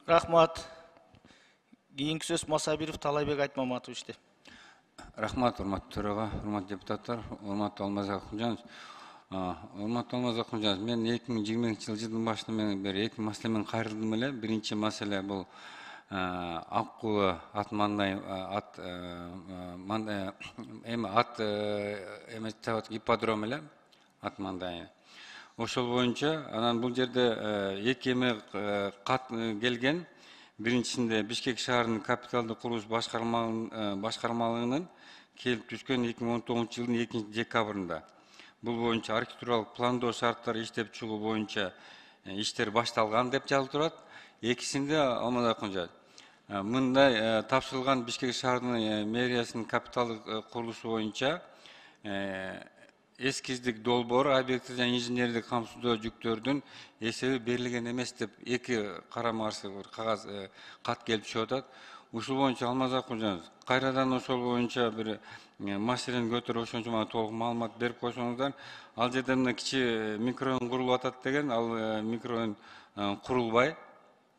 Рахмат. Кийинки сөз Масабиров Талайбек Айтмаматовичте. Рахмат, урматтуу төрага, урматтуу депутаттар, урматтуу Алмазбек Акунжанович. Урматтуу Алмазбек Акунжанович, мен 2020 жылдын башынан бери эки маселе менен кайрылдым эле. Биринчи маселе бул Аккулы ат мандай ат ипподром эле ат мандай. Ошол боюнча анан бул жерде эки эме кат келген. Биринчисинде Бишкек шаарынын капиталдык курулуш башкармалыгынын келип түшкөн 2019 жылдын 2-декабрында. Бул боюнча архитектуралык пландоо шарттары иштеп чыгуу боюнча иштер башталган деп жазылып турат. Экисинде Алмазбек Акунжанович, мындай тапшырылган Бишкек шаарынын мэриясынын капиталдык курулушу боюнча эскиздик долбоор, объекттик жана инженердик камсыздоо жүктөрдүн эсеби берилген эмес деп эки карама каршы кагаз кат келип түшүп атат. Ушул боюнча Алмазбек Акунжанович, кайрадан ошол боюнча бир маселени көтөрүп ошончо мага толук маалымат берип койсоңуздар. Ал жерде мына кичи микрорайон курулуп атат деген, ал микрорайон курулбай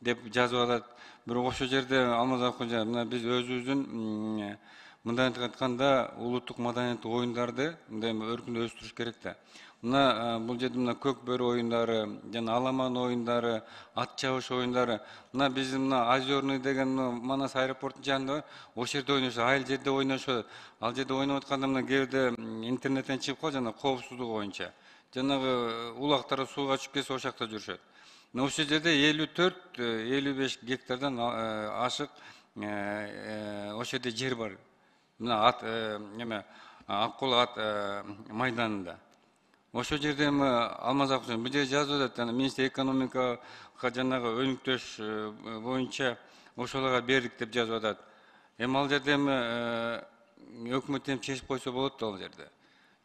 деп жазып атат. Бирок ошол жерде Алмазбек Акунжанович, мына биз өзүбүздүн мындай айтканда улуттук маданияттык оюндарды мындай өркүндө өстүрүш керек да. Мына бул жерде мына көк бөрү оюндары, жана аламан оюндары, ат чабыш оюндары, мына биздин мына Озерный деген Манас аэропорттун жанында ошол жерде ойношот, айыл жерде ойношот. Ал жерде ойноп атканда мына кээде интернеттен чыгып калат, жана коопсуздук боюнча. Жанагы улактар сууга түшүп кетсе ошол жакта жүрүшөт. Мына ошол жерде 54-55 гектардан ашык ошол жерде жер бар. Мына ат Аккулы ат майданында. Ошол жерде Алмазбек Акунжанович, бул жерде жазып атат, министр экономикага жанагы өнүктүш боюнча ошолорго бердик деп жазып атат. Ал жерде өкмөт чечип койсо болот да ал жерде.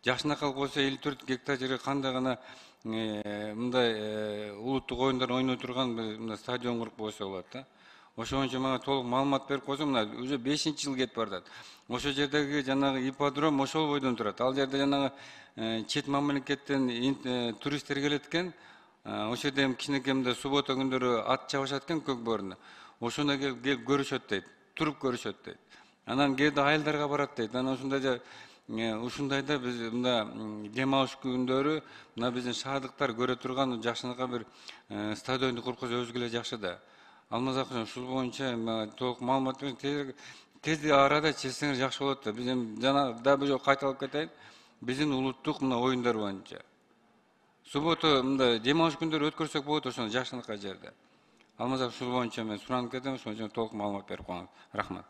Жакшынакай койсо 54 гектар жерге кандай гана мындай улуттук оюндар ойной турган мына стадион куруп койсо болот да. Ошол боюнча мага толук маалымат берип койсо, мына уже 5-жыл кетип баратат. Ошол жердеги жанагы ипподром ошол бойдон турат. Ал жерде жанагы чет мамлекеттен туристтер келет экен. Ошол жерде кичинекей суббота күндөрү ат чабышат экен көк бөрүндө. Ошондо келип көрүшөт дейт, туруп көрүшөт дейт. Анан кээде айылдарга барат дейт. Анан ушундайда биз мында дем алыш күндөрү мына биздин шаардыктар көрө турган жакшынакай бир стадионду куруп койсо өзгө эле жакшы да. Алмазбек Акунжанович, ушул боюнча толук маалымат берип, тез арада чечсеңиз жакшы болот да. Биздин жана дагы бир жолу кайталап кетейин, биздин улуттук мына оюндар боюнча. Суббота мында дем алыш күндөрү өткөрсөк болот ошону жакшынакай жерде. Алмазбек, ушул боюнча мен суранып кетем, ошон үчүн толук маалымат берип коюңуз. Рахмат.